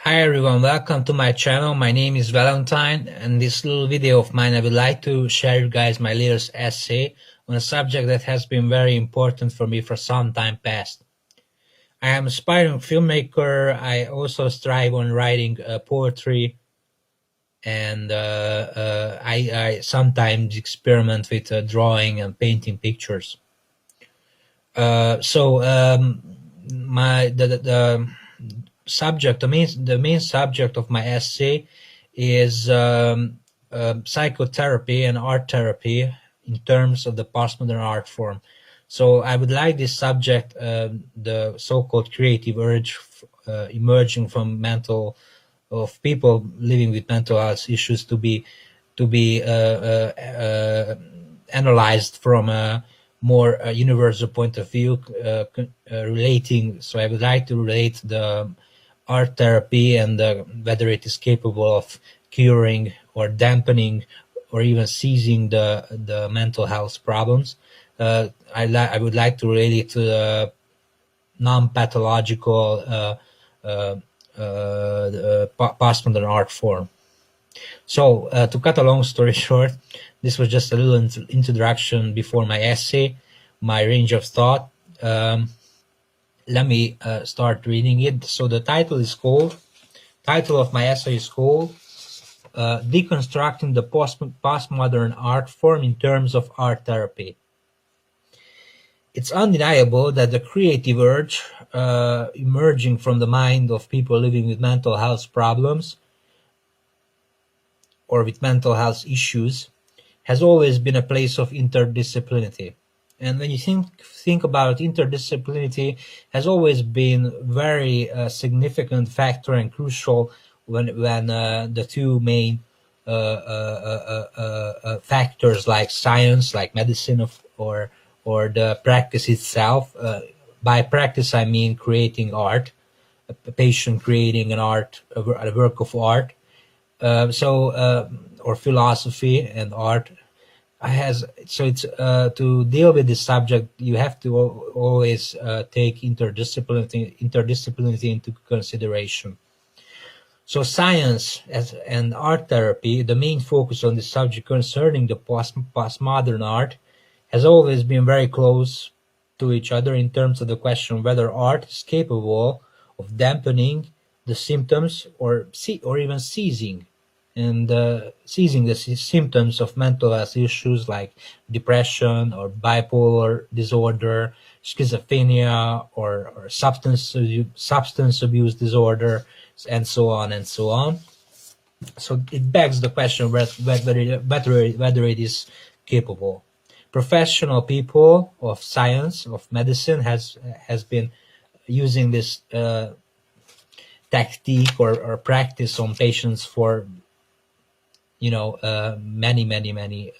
Hi everyone, welcome to my channel. My name is Valentine, and this little video of mine I would like to share you guys my latest essay on a subject that has been very important for me for some time past. I am an aspiring filmmaker. I also strive on writing poetry, and I sometimes experiment with drawing and painting pictures. The subject, the main subject of my essay is psychotherapy and art therapy in terms of the postmodern art form. So I would like this subject, the so-called creative urge emerging from people living with mental health issues, to be analyzed from a more universal point of view, relating. So I would like to relate the art therapy and whether it is capable of curing or dampening or even seizing the mental health problems. I would like to relate it to the non-pathological postmodern art form. So to cut a long story short, this was just a little introduction before my essay, my range of thought. Let me start reading it. So the title of my essay is called Deconstructing the Postmodern Art Form in Terms of Art Therapy. It's undeniable that the creative urge emerging from the mind of people living with mental health problems or with mental health issues has always been a place of interdisciplinarity. And when you think about interdisciplinarity, has always been very significant factor and crucial when the two main factors like science, like medicine, or the practice itself. By practice, I mean creating art, a patient creating an art, a work of art. Or philosophy and art it's to deal with this subject, you have to always take interdisciplinarity into consideration. So science and art therapy, the main focus on the subject concerning the postmodern art, has always been very close to each other in terms of the question whether art is capable of dampening the symptoms or even seizing the symptoms of mental health issues like depression or bipolar disorder, schizophrenia, or substance abuse disorder, and so on and so on. So it begs the question whether it is capable. Professional people of science, of medicine, has been using this tactic or practice on patients for many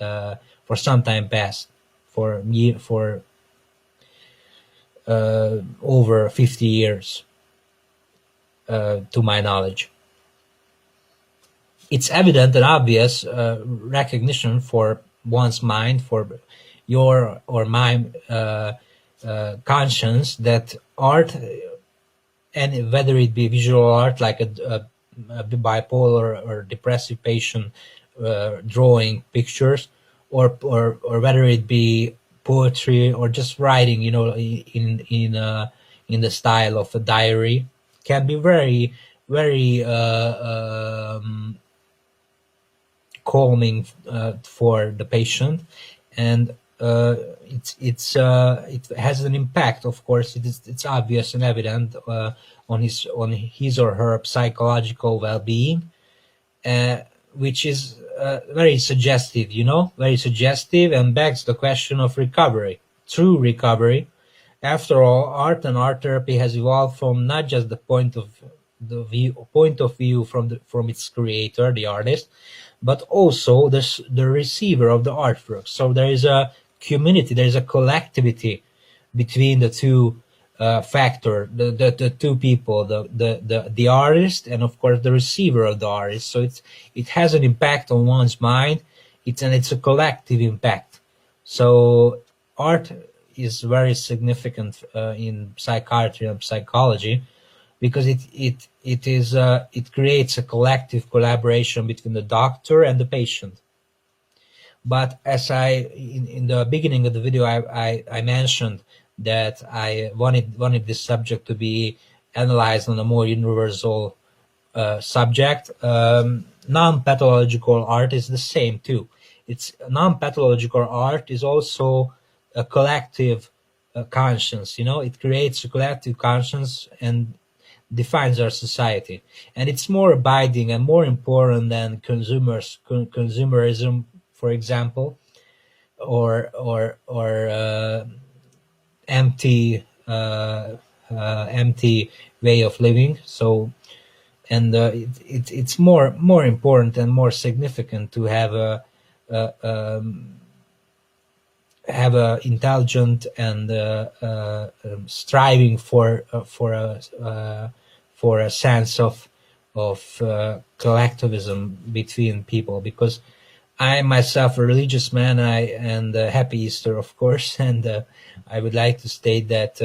for some time past, for over 50 years, to my knowledge. It's evident and obvious recognition for one's mind, for your or my conscience, that art, and whether it be visual art like a bipolar or depressive patient drawing pictures, or whether it be poetry or just writing, in the style of a diary, can be very calming for the patient, and it has an impact. Of course, it's obvious and evident on his or her psychological well-being, which is very suggestive, and begs the question of recovery, true recovery. After all, art and art therapy has evolved from not just the point of view from its creator, the artist, but also the receiver of the artwork. So there is a community, there is a collectivity between the two factor, the two people, the artist and of course the receiver of the artist. So it has an impact on one's mind. It's a collective impact. So art is very significant in psychiatry and psychology, because it creates a collective collaboration between the doctor and the patient. But as in the beginning of the video, I mentioned that I wanted this subject to be analyzed on a more universal subject. Non-pathological art is the same too. It's non-pathological art is also a collective conscience. It creates a collective conscience and defines our society, and it's more abiding and more important than consumerism, for example, or empty empty way of living. So, and it's more important and more significant to have a intelligent and striving for a sense of collectivism between people, because I myself a religious man, and happy Easter, of course, and I would like to state that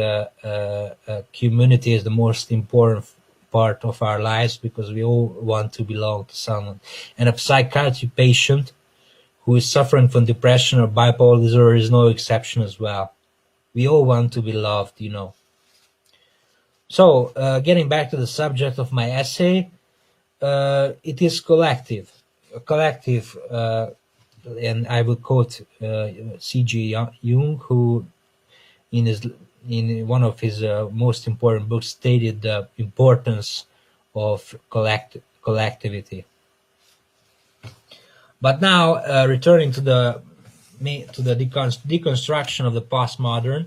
community is the most important part of our lives, because we all want to belong to someone. And a psychiatry patient who is suffering from depression or bipolar disorder is no exception as well. We all want to be loved, So, getting back to the subject of my essay, it is collective. And I will quote C.G. Jung, who in one of his most important books stated the importance of collectivity. But now, returning to the deconstruction of the postmodern,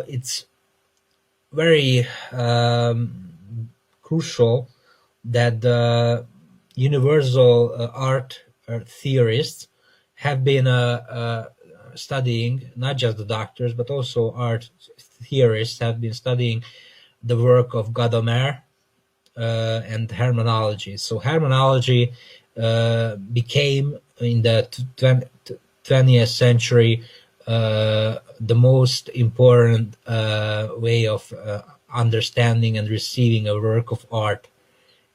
it's very crucial that the universal art theorists have been studying, not just the doctors, but also art theorists have been studying the work of Gadamer and hermeneutology. So hermeneutology became in the 20th century the most important way of understanding and receiving a work of art,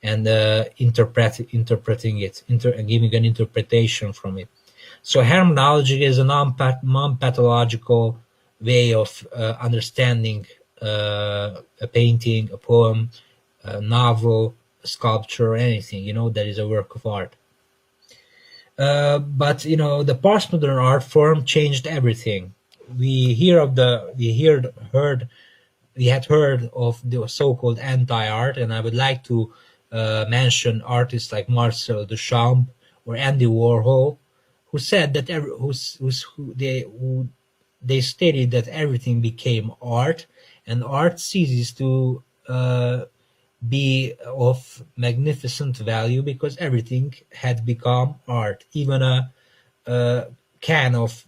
and interpreting it, and giving an interpretation from it. So hermeneutology is a non-pathological way of understanding a painting, a poem, a novel, a sculpture, anything, that is a work of art. But the postmodern art form changed everything. We had heard of the so-called anti-art, and I would like to mention artists like Marcel Duchamp or Andy Warhol, who said that they stated that everything became art, and art ceases to be of magnificent value because everything had become art. Even a can of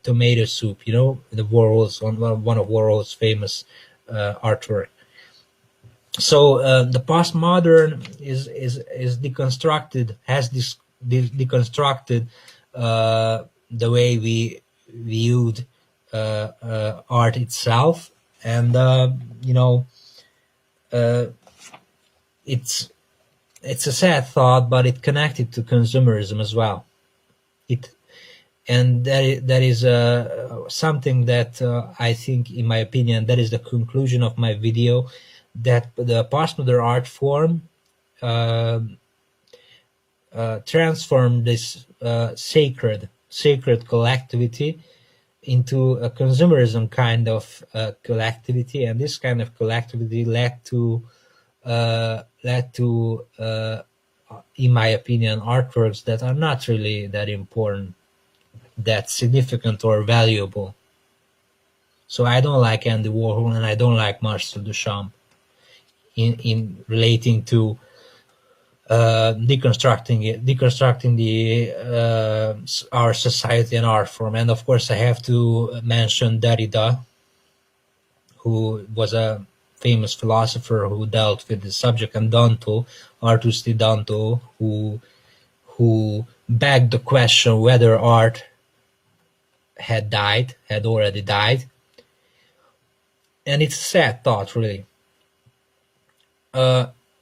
tomato soup, one of Warhol's famous artwork. So the postmodern is deconstructed, has deconstructed the way we viewed art itself, and it's a sad thought, but it connected to consumerism as well. And that is something that I think, in my opinion, that is the conclusion of my video, that the postmodern art form transformed this sacred collectivity into a consumerism kind of collectivity, and this kind of collectivity led to in my opinion, artworks that are not really that important, that significant or valuable. So I don't like Andy Warhol, and I don't like Marcel Duchamp in relating to deconstructing our society and art form. And of course, I have to mention Derrida, who was a famous philosopher who dealt with the subject, and Danto, Artus di Danto, who begged the question whether art had already died. And it's a sad thought, really.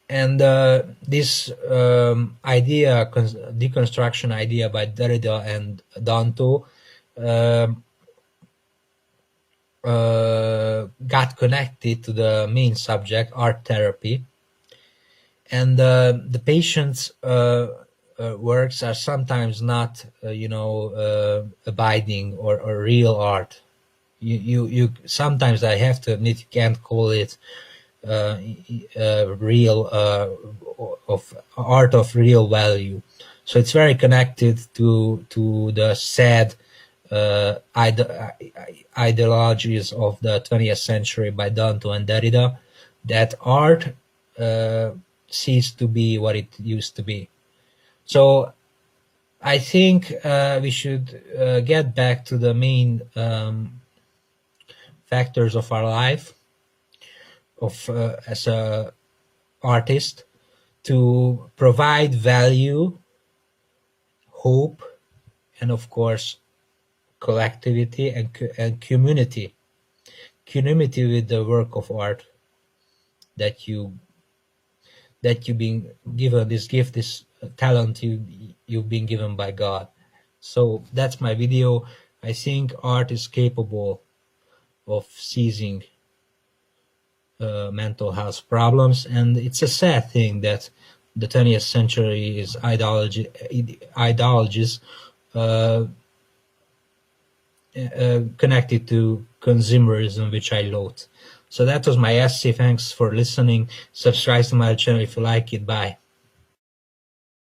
And this deconstruction idea by Derrida and Danto got connected to the main subject, art therapy. And the patient's works are sometimes not, abiding or real art. You sometimes, I have to admit, you can't call it real of art of real value. So it's very connected to the sad ideologies of the 20th century by Danto and Derrida, that art ceased to be what it used to be. So I think we should get back to the main factors of our life as a artist, to provide value, hope, and of course collectivity and community with the work of art that you've been given, this gift, this talent you've been given by God. So that's my video. I think art is capable of seizing mental health problems, and it's a sad thing that the 20th century is ideologies connected to consumerism, which I loathe. So that was my essay. Thanks for listening. Subscribe to my channel if you like it. Bye.